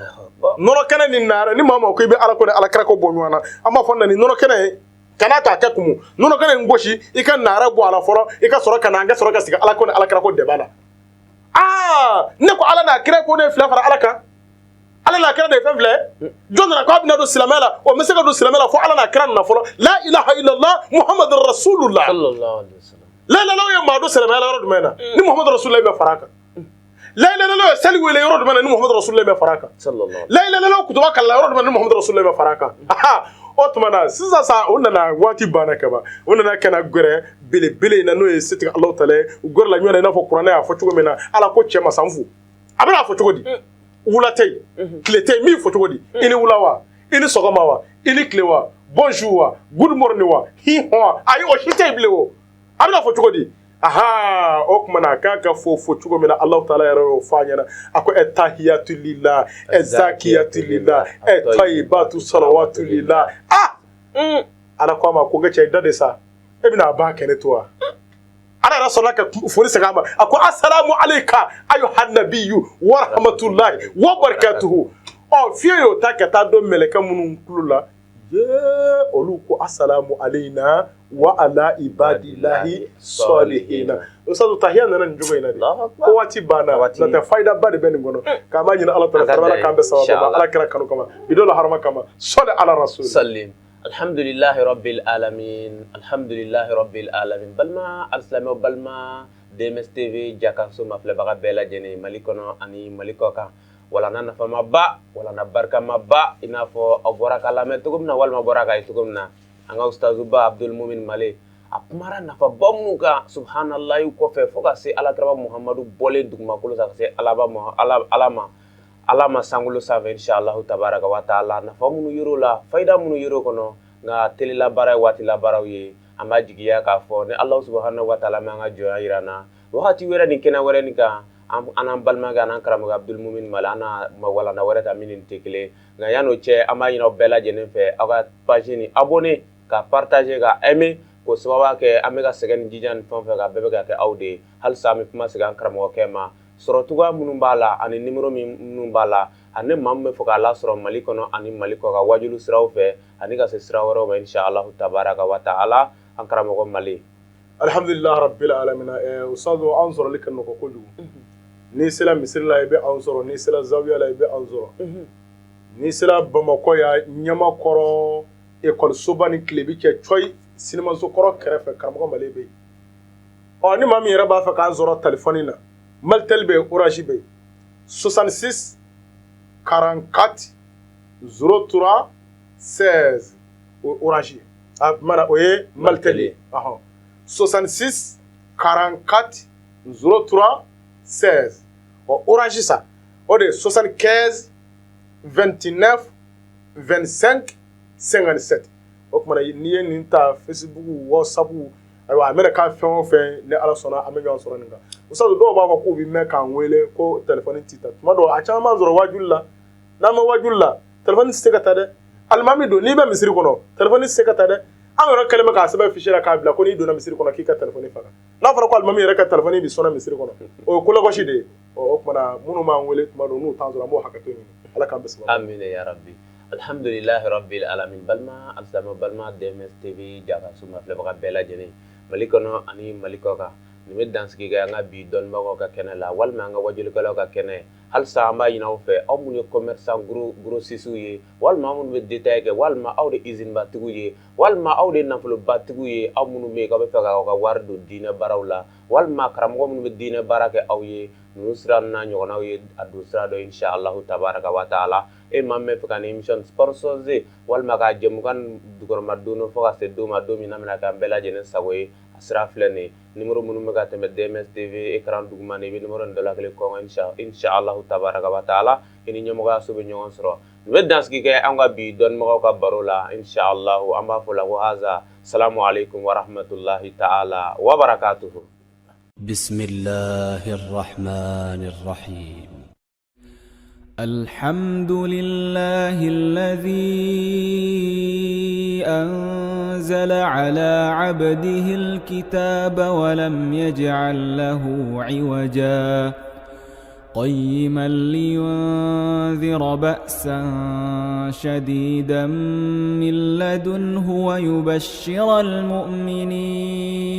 [SPEAKER 3] nɔnɔ kɛnɛ ni naarɛ ni maa ma ko i bɛ Ala ko ni Alakira ko bɔ ɲɔgɔn na an b'a fɔ na ni nɔnɔ kɛnɛ ye kana ta kɛ kumu nɔnɔ kɛnɛ in gosi i ka naarɛ bɔ a la fɔlɔ i ka sɔrɔ ka na an ka sɔrɔ ka sigi Ala ko ni Alakira ko dɛbɛ la ne ko Ala n'a kira ko ne fila fara Ala kan Ala n'a kira de ye fɛn filɛ jɔn nana k'a bɛna don silamɛya la o bɛ se ka don silamɛya la fo Ala n'a kira nana fɔlɔ la ilaha illallah Muhammadu rasulullah la ilaha ye maa don silamɛya la yɔrɔ jumɛn na ni Muhammadu rasulullah bɛ fara a kan la ilaha ye seli wele yɔrɔ jumɛn na ni Muhammadu rasulullah bɛ fara a kan la ilaha kutuba kala yɔrɔ jumɛn na ni Muhammadu rasulullah bɛ fara a kan o tuma na sisan sa o nana waati banna kaban o nana kana gɛrɛ belebele in na n'o ye setigi Alahu taala ye u gɛrɛ la ɲɔgɔn na i n'a fɔ kuranɛ y'a fɔ cogo min na Ala ko cɛ ma san fu a bɛna fɔ cogo di wula tɛ yen tile tɛ yen min fɔ cogo di i ni wula wa i ni sɔgɔma wa i ni tile wa bonjour wa good morning wa hi hɔn wa ayi o si tɛ yen bilen o a bɛna fɔ cogo di o tuma na a kan ka fɔ cogo min na Alahu taala yɛrɛ y'o fɔ a ɲɛna a ko tahiyatu lillah zakiyatu lillah tayyibatu salawatu lillah Ala ko a ma ko n ka cɛ i da de sa e bɛna a ba kɛnɛ to wa Ala yɛrɛ sɔnna ka foli segin a ma a ko assalamu alayka ayyuhan nabiyyu wa rahmatullahi wa barakatuhu fiye y'o ta ka taa don mɛlɛkɛ minnu tulo la olu ko assalamu alayna wa ala ibadillahi salihina ustadu tahiya nana nin jogo in na de ko waati banna n'o tɛ fayida ba de bɛ nin kɔnɔ k'an b'a ɲini Ala taala fɛ k'an bɛ sababa ma Ala kira kanu kama bidola harama kama sɔli ala rasul
[SPEAKER 2] sallim alhamdulillahi rabbil alamin balma alisilamaw balma DMS TV Jakaso ma filɛbaga bɛɛ lajɛlen Mali kɔnɔ ani Mali kɔ kan wala na nafama ba wala na barikama ba i n'a fɔ aw bɔra k'a lamɛn cogo min na walima bɔra k'a ye cogo min na an ka ustazu ba Abdul Mumin Male a kumara nafaba minnu kan subhanallahi kɔfɛ fo ka se alakira Muhamadu bɔlen dugumakolo sa ka se ala ma sankolo sanfɛ inshallah tabaraka wa taala nafa minnu yer'o la fayida minnu yer'o kɔnɔ nka telila baara ye waati la baaraw ye an b'a jigiya k'a fɔ ni Allah subhanahu wa taala m'an ka jɔnya yira an na wagati wɛrɛ ni kɛnɛ wɛrɛ ni kan an balimakɛ an karamɔgɔ Abdul Mumin Male an na walanda wɛrɛ ta min tɛ kelen nka yan'o cɛ an b'a ɲini aw bɛɛ lajɛlen fɛ aw ka page ni abonné ka partager ka aimer ko sababu kɛ an bɛ ka sɛgɛn ni jija ni fɛn fɛn ka bɛɛ bɛ ka kɛ aw de ye halisa an bɛ kuma segin an karamɔgɔkɛ ma sɔrɔ cogoya minnu b'a la ani numéro minnu b'a la ani maa min bɛ fɛ k'a lasɔrɔ Mali kɔnɔ ani Mali kɔ ka wajulu siraw fɛ ani ka se sira wɛrɛw ma inshallah tabaraka wa taala an karamɔgɔ Male
[SPEAKER 3] alhamdulillah rabbil alamin ustadu an sɔrɔli ka nɔgɔ kojugu n'i sera misiri la i bɛ an sɔrɔ n'i sera zawiya la i bɛ an sɔrɔ n'i sera Bamakɔ yan Ɲamakɔrɔ ekɔlisoba ni Kilebi cɛ Cɔyi sinimaso kɔrɔ kɛrɛfɛ karamɔgɔ Male bɛ yen ni maa min yɛrɛ b'a fɛ k'an sɔrɔ telefɔni na Maltel bɛ yen Orange bɛ yen 66 44 03 16 Orange o ye Maltel ye 66 44 03 16 Orange sa o de 75 29 25 57 o kuma n'i ye nin ta Facebook WhatsApp ayiwa a mɛna k'a fɛn o fɛn ni ala sɔnna an bɛ ɲɔgɔn sɔrɔ nin kan ustaz dɔw b'a fɔ k'u bɛ mɛn k'an wele ko telefɔni tɛ ta tuma dɔw a caman b'a sɔrɔ wajuli la n'an ma wajuli la telefɔni tɛ se ka ta dɛ alimami don n'i bɛ misiri kɔnɔ telefɔni tɛ se ka ta dɛ an yɛrɛ kɛlen bɛ k'a sɛbɛn fichier la k'a bila ko n'i donna misiri kɔnɔ k'i ka telefɔni faga n'a fɔra ko alimami yɛrɛ ka telefɔni bɛ sɔnna misiri kɔnɔ o ye kolɔgɔsi de ye o tumana minnu b'an wele tuma dɔw n'u t'an sɔrɔ an b'o hakɛto ɲini ala k'an bisimila.
[SPEAKER 2] amina ya rabbi. Alhamdulillahi rabbil alamin. Balma alsama balma DMS TV jaga suma filɛbaga bɛɛ lajɛlen Mali kɔnɔ ani Mali kɔ kan nin bɛ dansigi kɛ an ka bi dɔnnibagaw ka kɛnɛ la walima an ka wajulikɛlaw ka kɛnɛ halisa an b'a ɲini aw fɛ aw minnu ye commerçant grossistes ye walima aw minnu bɛ détail kɛ walima aw de usine batigiw ye walima aw de nafolobatigiw ye aw minnu bɛ yen k'aw bɛ fɛ k'aw ka wari don diinɛ baaraw la walima karamɔgɔ minnu bɛ diinɛ baara kɛ aw ye ninnu sira n'a ɲɔgɔnnaw ye a don sira dɔ inshallahu tabaraka wa taala e maa min bɛ fɛ ka nin émission sponsorisé walima ka jɛmukan dugukɔrɔma don fo ka se don ma don min na bɛna kɛ an bɛɛ lajɛlen sago ye a sira filɛ nin ye numéro minnu bɛ ka tɛmɛ DMS TV écran duguma i bɛ numéro nin dɔ la kelen kɔngɔ inshallahu tabaraka wa taala i ni ɲɛmɔgɔyaso bɛ ɲɔgɔn sɔrɔ nin bɛ dansigi kɛ an ka bi dɔnnibagaw ka baro la inshallahu an b'a fɔ la ko haza salamu alaikum wa rahmatullahi ta'ala wa barakatuhu.
[SPEAKER 1] بسم الله الرحمن الرحيم الحمد لله الذي أنزل على عبده الكتاب ولم يجعل له عوجا قيما لينذر بأسا شديدا من لدنه ويبشر المؤمنين